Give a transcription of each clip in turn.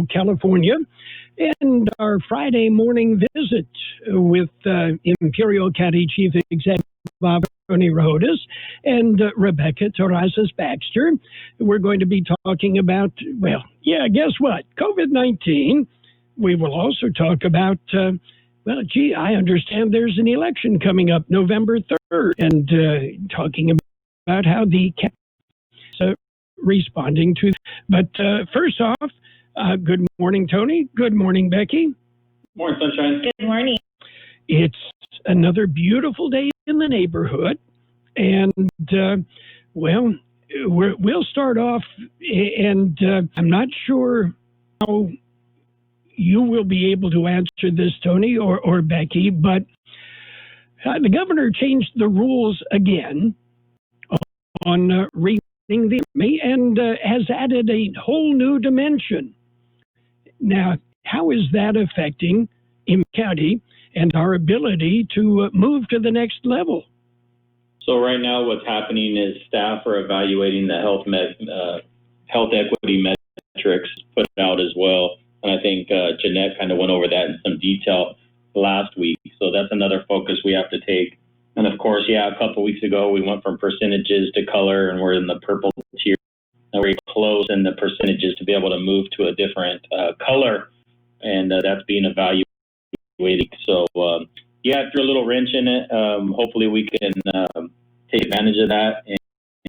California, and our Friday morning visit with Imperial County Chief Executive Officer Tony Rouhotas and Baxter-Terrazas Baxter. We're going to be talking about, well, yeah, guess what? COVID-19. We will also talk about, I understand there's an election coming up November 3rd, and talking about how the responding to. But first off, good morning, Tony. Good morning, Becky. Morning, Sunshine. Good morning. It's another beautiful day in the neighborhood, and we'll start off, and I'm not sure how you will be able to answer this, Tony or Becky, but the governor changed the rules again on reading the Army and has added a whole new dimension. Now, how is that affecting Imperial County and our ability to move to the next level? So right now what's happening is staff are evaluating the health equity metrics put out as well. And I think Jeanette kind of went over that in some detail last week. So that's another focus we have to take. And of course, a couple of weeks ago, we went from percentages to color, and we're in the purple tier. And we're close in the percentages to be able to move to a different color, and that's being evaluated. So, threw a little wrench in it. Hopefully we can take advantage of that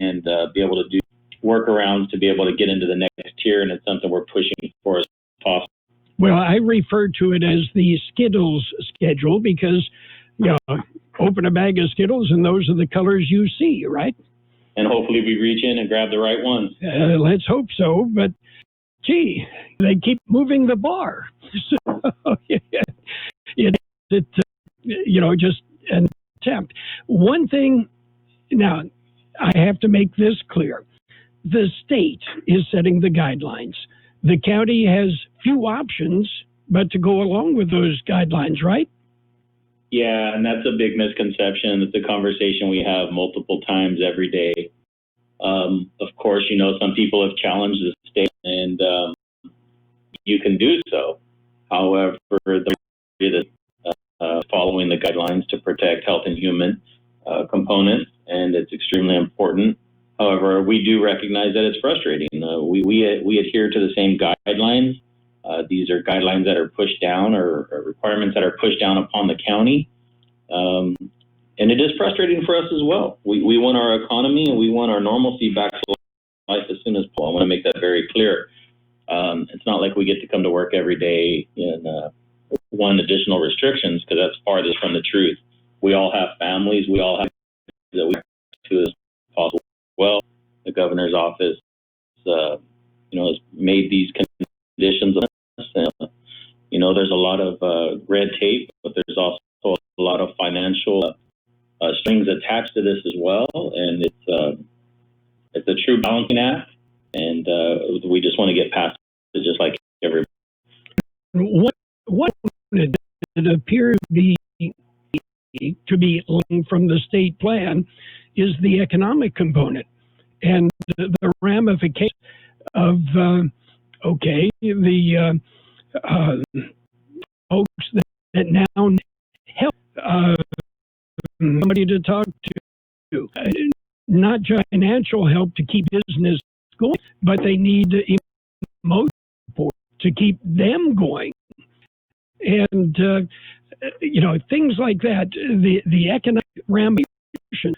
and be able to do workarounds to be able to get into the next tier, and it's something we're pushing for as possible. Well, I refer to it as the Skittles schedule because, open a bag of Skittles and those are the colors you see, right? And hopefully we reach in and grab the right ones. Let's hope so, but gee, they keep moving the bar. So, just an attempt. One thing, now, I have to make this clear. The state is setting the guidelines. The county has few options but to go along with those guidelines, right? Yeah, and that's a big misconception. It's a conversation we have multiple times every day. Of course, some people have challenged the state, and you can do so. However, the following the guidelines to protect health and human components, and it's extremely important. However, we do recognize that it's frustrating. We adhere to the same guidelines. These are guidelines that are pushed down or requirements that are pushed down upon the county. And it is frustrating for us as well. We want our economy and we want our normalcy back to life as soon as possible. I want to make that very clear. It's not like we get to come to work every day in one additional restrictions, because that's farthest from the truth. We all have families. We all have that we to as possible. Well, the governor's office, has made these conditions. There's a lot of red tape, but there's also a lot of financial strings attached to this as well, and it's a true balancing act, and we just want to get past it, just like everybody. What it appears to be from the state plan is the economic component and the ramification of the folks that now help somebody to talk to, not just financial help to keep business going, but they need emotional support to keep them going. And, things like that, the economic ramification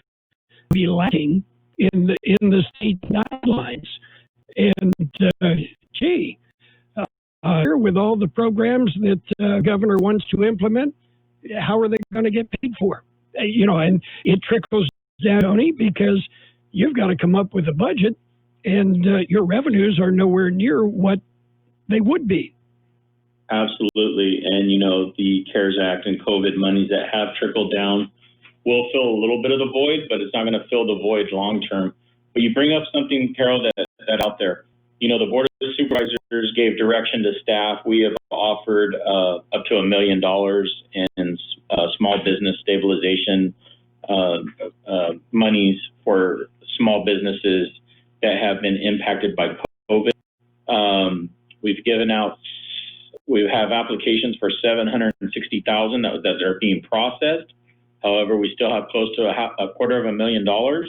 be lacking in the state guidelines. And, with all the programs that governor wants to implement, how are they going to get paid for? And it trickles down, Tony, because you've got to come up with a budget, and your revenues are nowhere near what they would be. Absolutely. And, the CARES Act and COVID monies that have trickled down will fill a little bit of the void, but it's not going to fill the void long term. But you bring up something, Carroll, that out there. The Board of Supervisors gave direction to staff. We have offered up to $1 million in small business stabilization monies for small businesses that have been impacted by COVID. We've given out, we have applications for $760,000 that are being processed. However, we still have close to $250,000.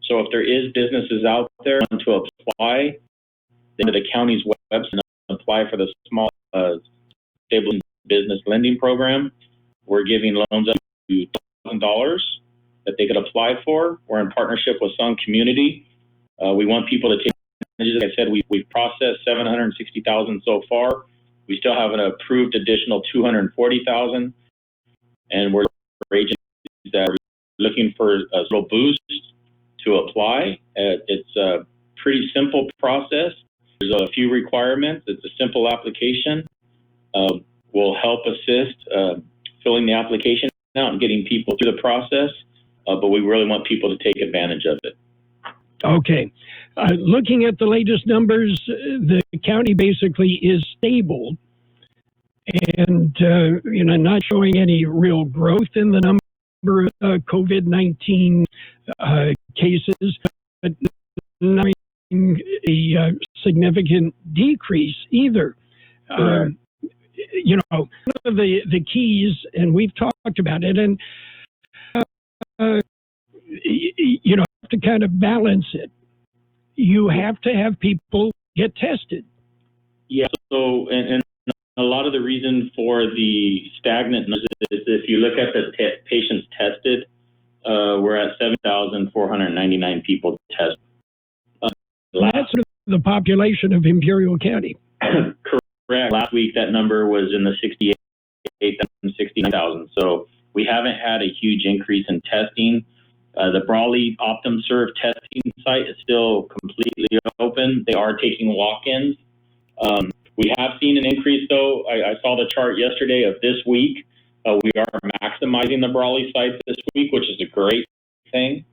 So if there is businesses out there to apply, then to the county's website and apply for the small stable business lending program. We're giving loans up to $1,000 that they could apply for. We're in partnership with some community. We want people to take advantage. Like I said, we've processed $760,000 so far. We still have an approved additional $240,000, and we're agencies that are looking for a little boost to apply. It's a pretty simple process. There's a few requirements. It's a simple application. We'll help assist filling the application out and getting people through the process, but we really want people to take advantage of it. Okay. Looking at the latest numbers, the county basically is stable and not showing any real growth in the number of COVID-19 cases, but not a significant decrease either. One of the keys, and we've talked about it, and you have to kind of balance it. You have to have people get tested. Yeah, so, and a lot of the reason for the stagnant numbers is if you look at the patients tested, we're at 7,499 people tested. That's the population of Imperial County. Correct. Last week, that number was in the 68,000, 69,000. So we haven't had a huge increase in testing. The Brawley OptumServe testing site is still completely open. They are taking walk-ins. We have seen an increase, though. I saw the chart yesterday of this week. We are maximizing the Brawley site this week, which is a great thing.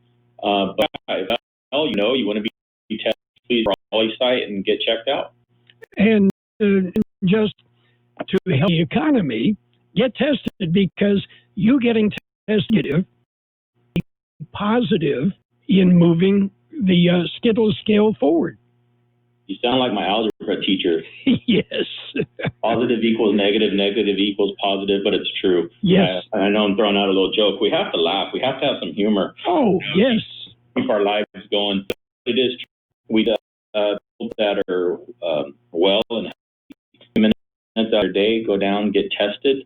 But you want to be tested, please, Brawley site and get checked out. And just to help the economy, get tested, because you getting tested positive in moving the Skittle scale forward. You sound like my algebra teacher. Yes. Positive equals negative, negative equals positive, but it's true. Yes. I know I'm throwing out a little joke. We have to laugh. We have to have some humor. Oh, yes. Keep our lives going. It is true. We people that are well and 10 minutes out of day, go down, get tested.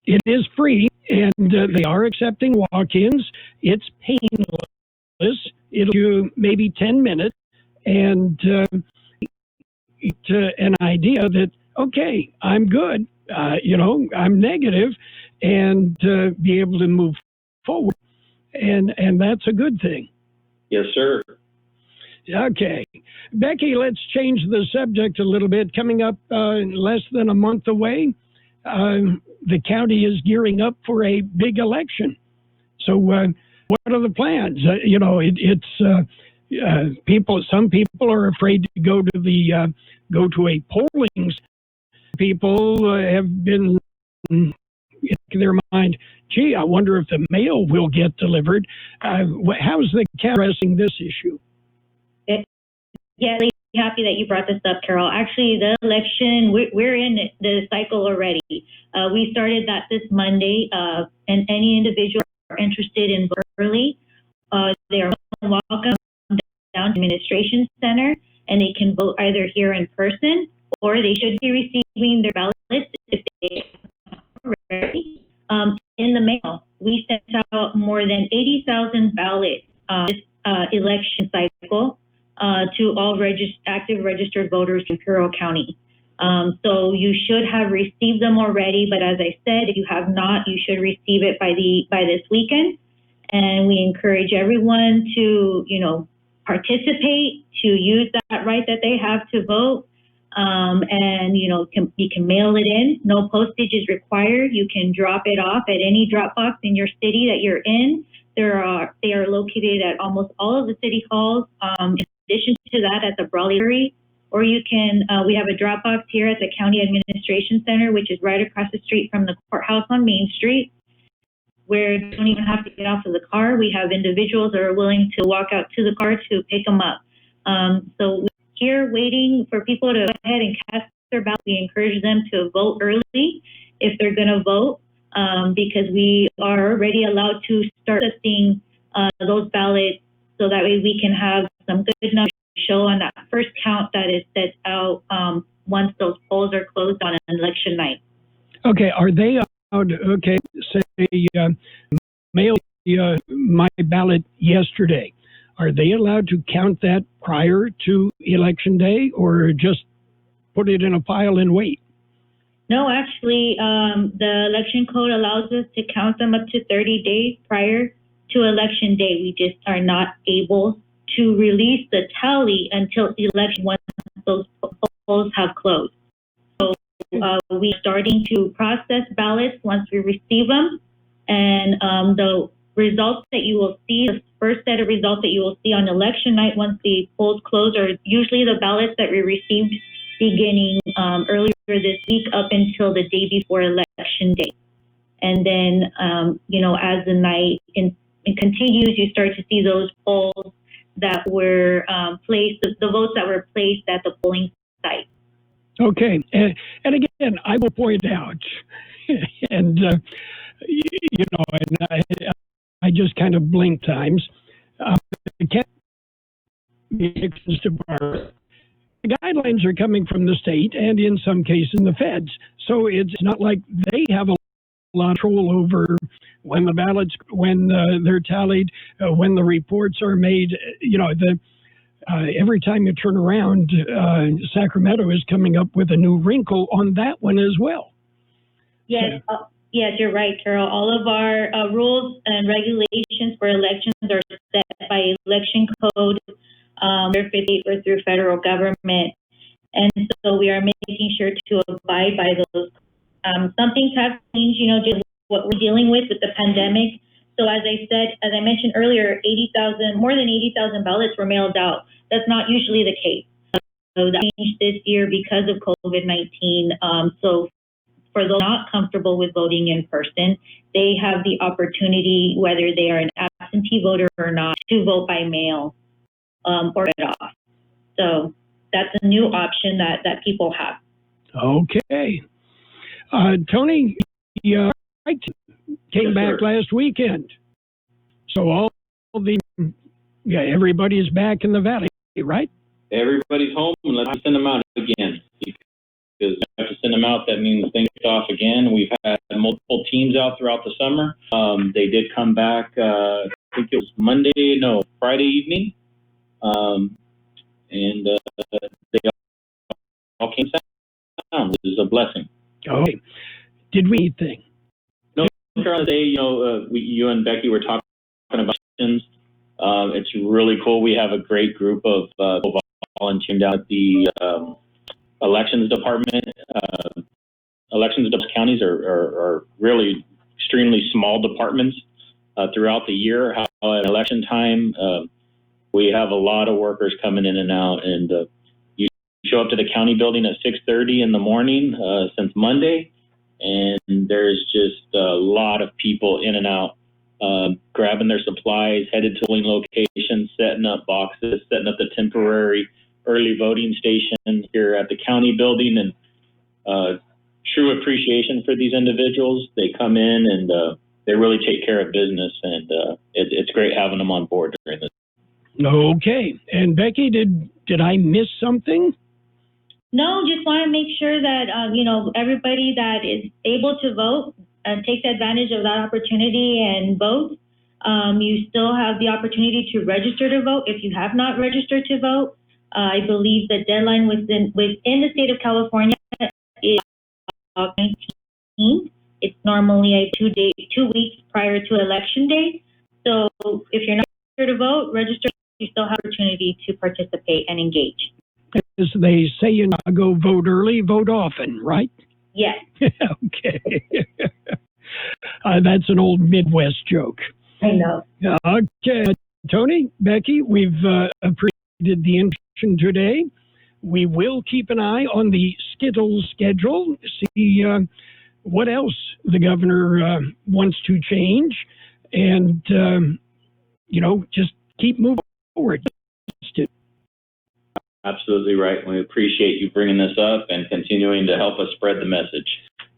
It is free, and they are accepting walk-ins. It's painless. It'll do maybe 10 minutes, and an idea that, okay, I'm good, I'm negative, and be able to move forward, and that's a good thing. Yes, sir. Okay. Becky, let's change the subject a little bit. Coming up less than a month away, the county is gearing up for a big election. So what are the plans? Some people are afraid to go to a polling. People have been in their mind, gee, I wonder if the mail will get delivered. How's the county addressing this issue? Yeah, really happy that you brought this up, Carroll. Actually, the election, we're in the cycle already. We started that this Monday, and any individual who are interested in voting early, they are welcome down to the Administration Center, and they can vote either here in person, or they should be receiving their ballots if they are ready in the mail. We sent out more than 80,000 ballots this election cycle. To all active registered voters in Carroll County. So you should have received them already, but as I said, if you have not, you should receive it by this weekend. And we encourage everyone to, participate, to use that right that they have to vote. And, you can mail it in. No postage is required. You can drop it off at any drop box in your city that you're in. They are located at almost all of the city halls. In addition to that, at the Brawley Library, or you can, we have a drop box here at the County Administration Center, which is right across the street from the courthouse on Main Street, where you don't even have to get off of the car. We have individuals that are willing to walk out to the car to pick them up. So we here waiting for people to go ahead and cast their ballot. We encourage them to vote early if they're going to vote, because we are already allowed to start testing those ballots, so that way we can have some good numbers to show on that first count that is set out once those polls are closed on election night. Okay, are they allowed, okay, say, mail my ballot yesterday? Are they allowed to count that prior to Election Day, or just put it in a pile and wait? No, actually, the election code allows us to count them up to 30 days prior to Election Day. We just are not able to release the tally until the election, once those polls have closed. So we're starting to process ballots once we receive them, and the results that you will see, the first set of results that you will see on election night once the polls close, are usually the ballots that we received beginning earlier this week up until the day before Election Day. And then, as the night continues, you start to see those polls that were placed, the votes that were placed at the polling site. Okay. And again, I will point out, and, I just kind of blink times. The guidelines are coming from the state and in some cases the feds. So it's not like they have a lot of control over when the ballots, when they're tallied, when the reports are made. Every time you turn around, Sacramento is coming up with a new wrinkle on that one as well. Yes. Yes, you're right, Carol. All of our rules and regulations for elections are set by election code, 58 or through federal government. And so we are making sure to abide by those. Some things have changed, just what we're dealing with the pandemic. So as I mentioned earlier, more than 80,000 ballots were mailed out. That's not usually the case. So that changed this year because of COVID-19. So for those not comfortable with voting in person, they have the opportunity, whether they are an absentee voter or not, to vote by mail or get off. So that's a new option that people have. Okay. Tony, came back last weekend. So everybody's back in the Valley, right? Everybody's home, and let's send them out again. Because we have to send them out, that means things off again. We've had multiple teams out throughout the summer. They did come back, I think it was Friday evening. And they all came down, which is a blessing. Okay. Did we eat things? No, today, you and Becky were talking about elections. It's really cool. We have a great group of volunteers down at the elections department. Elections counties are really extremely small departments throughout the year. At election time, we have a lot of workers coming in and out, and you show up to the county building at 6:30 in the morning since Monday, and there's just a lot of people in and out, grabbing their supplies, headed to polling locations, setting up boxes, setting up the temporary early voting station here at the county building, and true appreciation for these individuals. They come in and they really take care of business, and it's great having them on board during this. Okay. And Becky, did I miss something? No, just want to make sure that, everybody that is able to vote takes advantage of that opportunity and vote. You still have the opportunity to register to vote. If you have not registered to vote, I believe the deadline within the state of California is August 19th. It's normally 2 weeks prior to Election Day. So if you're not registered to vote, register. You still have opportunity to participate and engage. As they say, go vote early, vote often, right? Yes. Okay. That's an old Midwest joke. I know. Okay. Tony, Becky, we've appreciated the information today. We will keep an eye on the Skittles schedule, see what else the governor wants to change, and, just keep moving forward. absolutely right. We appreciate you bringing this up and continuing to help us spread the message.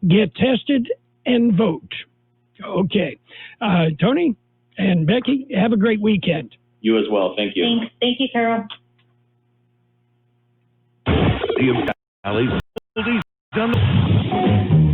Get tested and vote. Okay. Tony and Becky, have a great weekend. You as well. Thank you. Thanks. Thank you, Carroll. The Valley Oldies on the